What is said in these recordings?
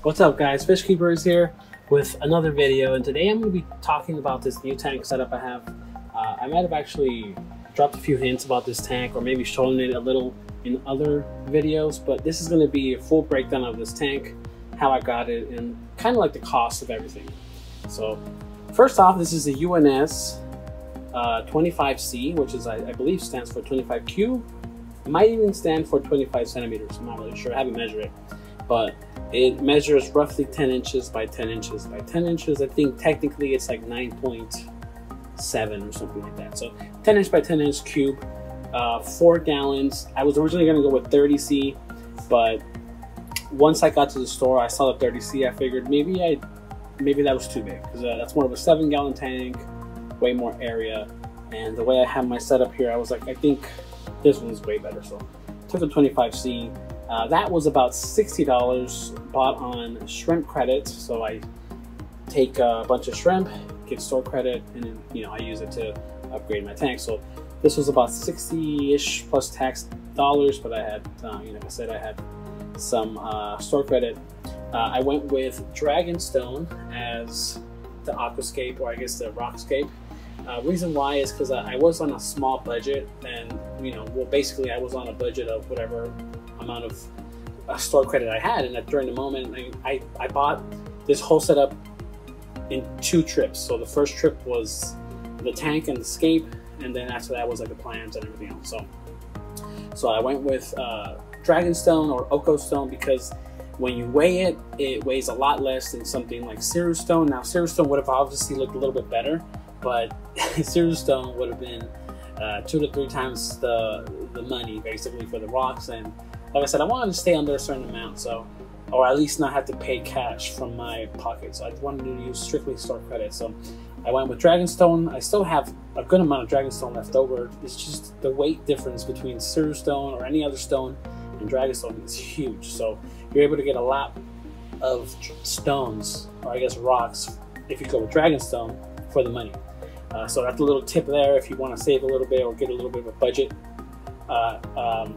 What's up guys, Fish Keepers here with another video, and today I'm going to be talking about this new tank setup I have. I might have actually dropped a few hints about this tank or maybe shown it a little in other videos, but this is going to be a full breakdown of this tank, how I got it, and kind of like the cost of everything. So first off, this is a UNS 25C, which is I believe stands for 25 cube. It might even stand for 25 centimeters, I'm not really sure, I haven't measured it. But it measures roughly 10 inches by 10 inches by 10 inches. I think technically it's like 9.7 or something like that. So 10 inch by 10 inch cube, 4 gallons. I was originally going to go with 30C, but once I got to the store, I saw the 30C. I figured maybe that was too big, because that's more of a 7-gallon tank, way more area. And the way I have my setup here, I was like, I think this one's way better. So I took the 25C. That was about $60, bought on shrimp credit. So I take a bunch of shrimp, get store credit, and then I use it to upgrade my tank. So this was about 60-ish plus tax dollars, but I had, like I said, I had some store credit. I went with Dragonstone as the aquascape, or I guess the rockscape. Reason why is because I was on a small budget, and basically I was on a budget of whatever amount of store credit I had, and during the moment I bought this whole setup in 2 trips. So the first trip was the tank and the scape, and then after that was like the plans and everything else. So I went with Dragonstone or Oko Stone, because when you weigh it, it weighs a lot less than something like Cirrus Stone. Now Cirrus Stone would have obviously looked a little bit better, but Cirrus Stone would have been 2 to 3 times the money basically for the rocks. And like I said, I wanted to stay under a certain amount, or at least not have to pay cash from my pocket. So I wanted to use strictly store credit. So I went with Dragonstone. I still have a good amount of Dragonstone left over. It's just the weight difference between Cirrus Stone or any other stone and Dragonstone is huge. So you're able to get a lot of stones, or I guess rocks, if you go with Dragonstone for the money. So that's a little tip there if you want to save a little bit or get a little bit of a budget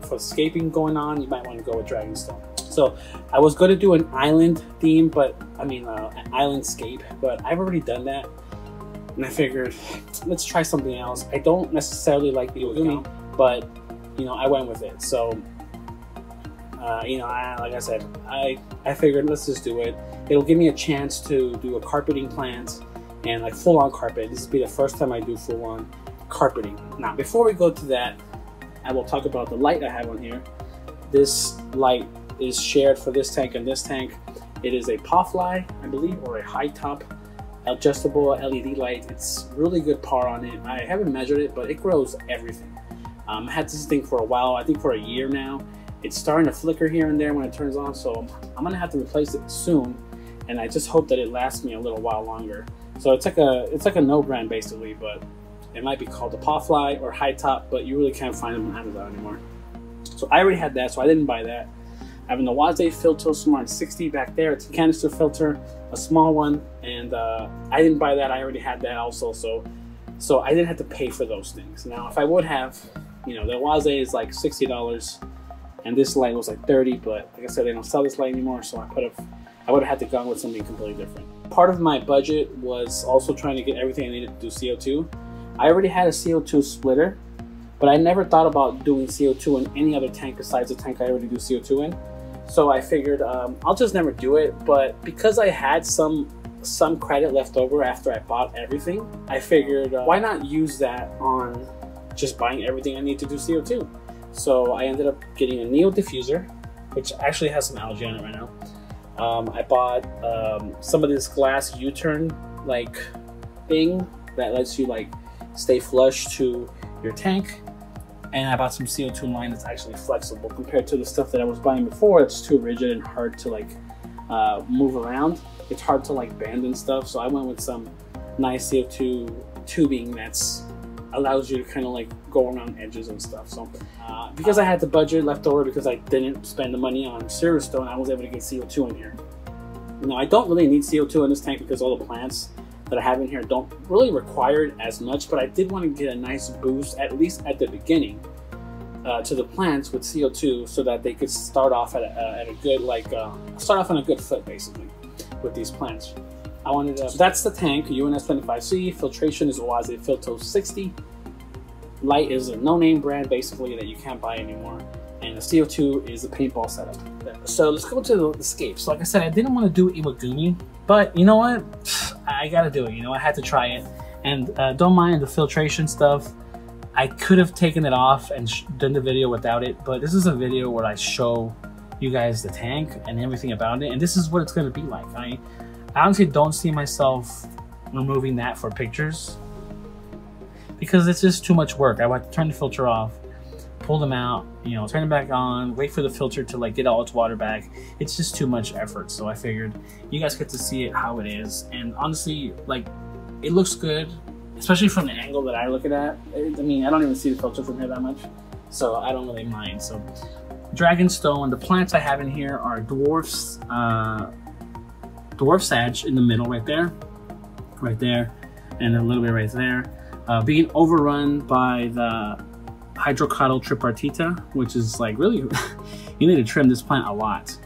for scaping going on. You might want to go with Dragonstone. So I was going to do an island theme, but an island scape, but I've already done that, and I figured let's try something else. I don't necessarily like the Ugumi, but I went with it. So like I said, I figured let's just do it. It'll give me a chance to do a carpeting plant and like full-on carpet. This will be the first time I do full-on carpeting. Now before we go to that, I will talk about the light I have on here. This light is shared for this tank and this tank. It is a POFLI, I believe, or a high top adjustable LED light. It's really good power on it. I haven't measured it, but it grows everything. I had this thing for a while, I think for a year now. It's starting to flicker here and there when it turns on, so I'm gonna have to replace it soon, and I just hope that it lasts me a little while longer. So it's like a no brand basically, but it might be called a POFLI or high top, but you really can't find them on Amazon anymore. So I already had that, so I didn't buy that. I have an Awaze Filter Smart 60 back there. It's a canister filter, a small one, and I didn't buy that. I already had that also, so I didn't have to pay for those things. Now, if I would have, the Awaze is like $60, and this light was like $30, but like I said, they don't sell this light anymore, so I would have had to go with something completely different. Part of my budget was also trying to get everything I needed to do CO2. I already had a CO2 splitter, but I never thought about doing CO2 in any other tank besides the tank I already do CO2 in. So I figured I'll just never do it, but because I had some credit left over after I bought everything, I figured why not use that on just buying everything I need to do CO2. So I ended up getting a Neo diffuser, which actually has some algae on it right now. I bought some of this glass U-turn like thing that lets you like stay flush to your tank, and I bought some CO2 line that's actually flexible compared to the stuff that I was buying before. It's too rigid and hard to like move around. It's hard to like bend and stuff, so I went with some nice CO2 tubing that's allows you to kind of like go around edges and stuff. So because I had the budget left over, because I didn't spend the money on Cirrus Stone, I was able to get CO2 in here. Now I don't really need CO2 in this tank because all the plants that I have in here don't really require it as much, but I did want to get a nice boost, at least at the beginning, to the plants with CO2 so that they could start off at a good, start off on a good foot basically with these plants. I wanted to, so that's the tank, UNS 25C. Filtration is Oase Filto 60. Light is a no-name brand basically that you can't buy anymore. And the CO2 is the paintball setup. So let's go to the escapes. Like I said, I didn't want to do Iwagumi, but you know what? I gotta do it. You know, I had to try it. And don't mind the filtration stuff. I could have taken it off and done the video without it, but this is a video where I show you guys the tank and everything about it, and this is what it's going to be like. I honestly don't see myself removing that for pictures because it's just too much work. I want to turn the filter off, pull them out, you know, turn it back on, wait for the filter to like get all its water back. It's just too much effort, so I figured you guys get to see it how it is. And honestly, like, it looks good, especially from the angle that I look at it. I mean, I don't even see the filter from here that much, so I don't really mind. So Dragonstone, the plants I have in here are Dwarf's, Dwarf Sag in the middle right there, and a little bit right there. Being overrun by the Hydrocotyl tripartita, which is like really, you need to trim this plant a lot.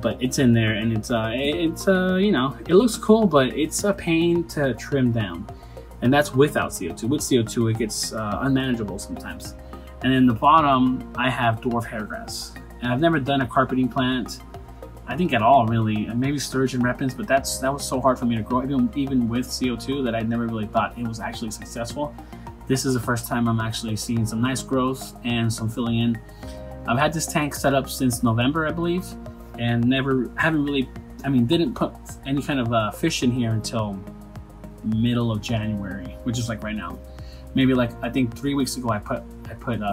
But it's in there, and it's you know, it looks cool, but it's a pain to trim down. And that's without CO2. With CO2, it gets unmanageable sometimes. And in the bottom, I have dwarf hairgrass. And I've never done a carpeting plant, I think at all really, and maybe sturgeon repens, but that was so hard for me to grow, even with CO2, that I never really thought it was actually successful. This is the first time I'm actually seeing some nice growth and some filling in. I've had this tank set up since November, I believe, and haven't really, I mean, didn't put any kind of fish in here until middle of January, which is like right now. Maybe like, I think 3 weeks ago I put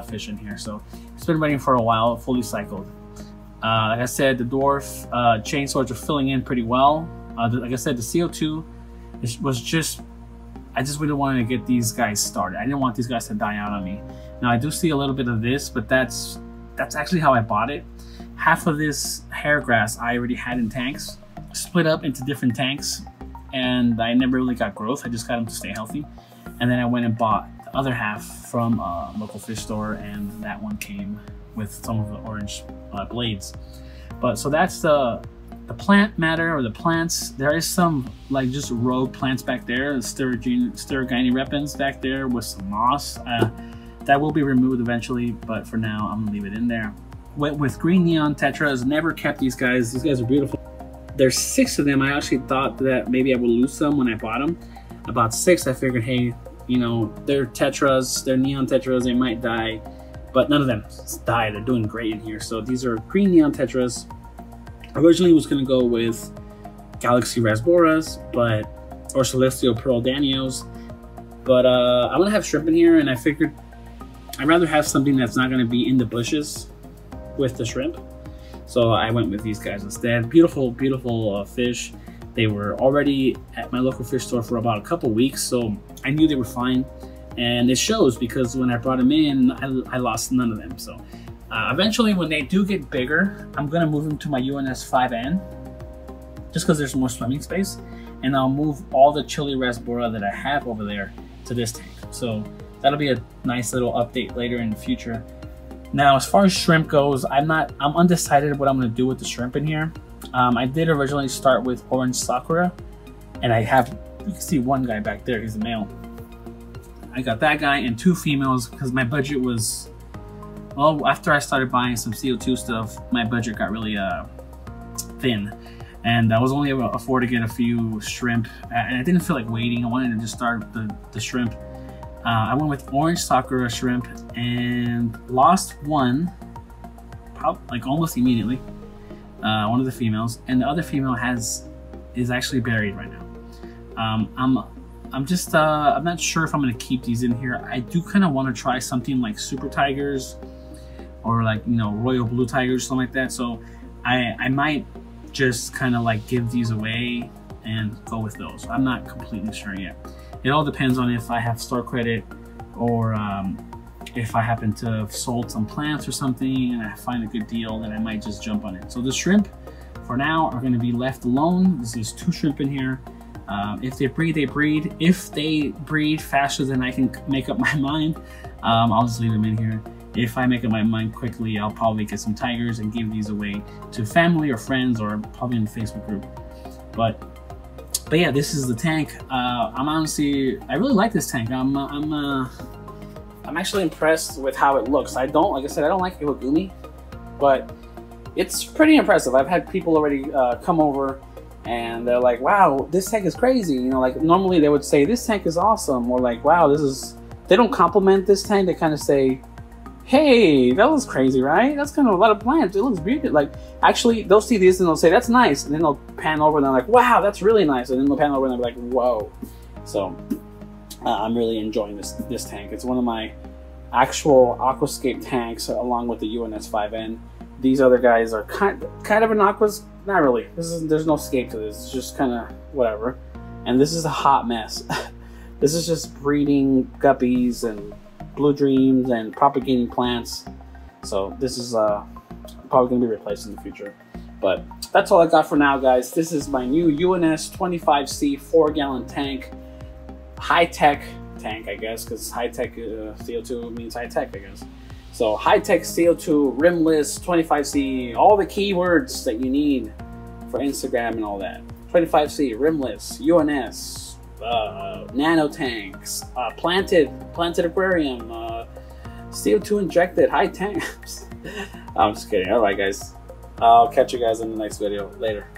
fish in here, so it's been running for a while, fully cycled. Like I said, the dwarf chainsaws are filling in pretty well. Like I said, the CO2 was just, I just really wanted to get these guys started. I didn't want these guys to die out on me. Now I do see a little bit of this, but that's actually how I bought it. Half of this hair grass I already had in tanks, split up into different tanks, and I never really got growth. I just got them to stay healthy. And then I went and bought the other half from a local fish store, and that one came with some of the orange blades. But so that's the plant matter, or the plants. There is some like just rogue plants back there, the Sterigine repens back there with some moss. That will be removed eventually, but for now I'm gonna leave it in there. Went with green neon tetras. Never kept these guys. These guys are beautiful. There's 6 of them. I actually thought that maybe I would lose some when I bought them. About 6, I figured, hey, you know, they're tetras, they're neon tetras, they might die, but none of them died. They're doing great in here. So these are green neon tetras. Originally was gonna go with Galaxy Rasboras, or Celestial Pearl Danios, but I'm gonna have shrimp in here, and I figured I'd rather have something that's not gonna be in the bushes with the shrimp. So I went with these guys instead. Beautiful, beautiful fish. They were already at my local fish store for about a couple weeks, so I knew they were fine. And it shows, because when I brought them in, I lost none of them. So eventually, when they do get bigger, I'm gonna move them to my UNS 5N, just because there's more swimming space. And I'll move all the Chili Rasbora that I have over there to this tank. So that'll be a nice little update later in the future. Now, as far as shrimp goes, I'm undecided what I'm gonna do with the shrimp in here. I did originally start with Orange Sakura, and I have, you can see one guy back there, he's a male. I got that guy and 2 females because my budget was, well, after I started buying some CO2 stuff, my budget got really thin. And I was only able to afford to get a few shrimp, and I didn't feel like waiting. I wanted to just start the shrimp. I went with Orange Sakura shrimp and lost one, like almost immediately. One of the females, and the other female is actually buried right now. I'm not sure if I'm gonna keep these in here. I do kind of want to try something like Super Tigers, or like, you know, Royal Blue Tigers, something like that. So I might just kind of like give these away and go with those. I'm not completely sure yet. It all depends on if I have store credit, or if I happen to have sold some plants or something and I find a good deal, then I might just jump on it. So the shrimp for now are going to be left alone. This is 2 shrimp in here. If they breed, they breed. If they breed faster than I can make up my mind, I'll just leave them in here. if I make up my mind quickly, I'll probably get some tigers and give these away to family or friends, or probably in the Facebook group. But yeah, this is the tank. I really like this tank. I'm actually impressed with how it looks. Like I said, I don't like Iwagumi, but it's pretty impressive. I've had people already come over and they're like, wow, this tank is crazy. You know, like normally they would say this tank is awesome, or like, wow, they don't compliment this tank. They kind of say, hey, that looks crazy, right? That's kind of a lot of plants. It looks beautiful. Like, actually, they'll see this and they'll say, that's nice. And then they'll pan over and they're like, wow, that's really nice. And then they'll pan over and they'll be like, whoa. So, I'm really enjoying this tank. It's one of my actual aquascape tanks along with the UNS 5N. These other guys are kind of an aquas, not really. There's no scape to this. It's just kind of whatever. And this is a hot mess. This is just breeding guppies and blue dreams and propagating plants. So this is probably going to be replaced in the future. But that's all I got for now, guys. This is my new UNS 25C 4-gallon tank. High-tech tank, I guess, because high-tech CO2 means high-tech, I guess. So high-tech CO2, rimless, 25C, all the keywords that you need for Instagram and all that. 25C, rimless, UNS, nano tanks, planted aquarium, CO2 injected, high tanks. I'm just kidding. All right, guys. I'll catch you guys in the next video. Later.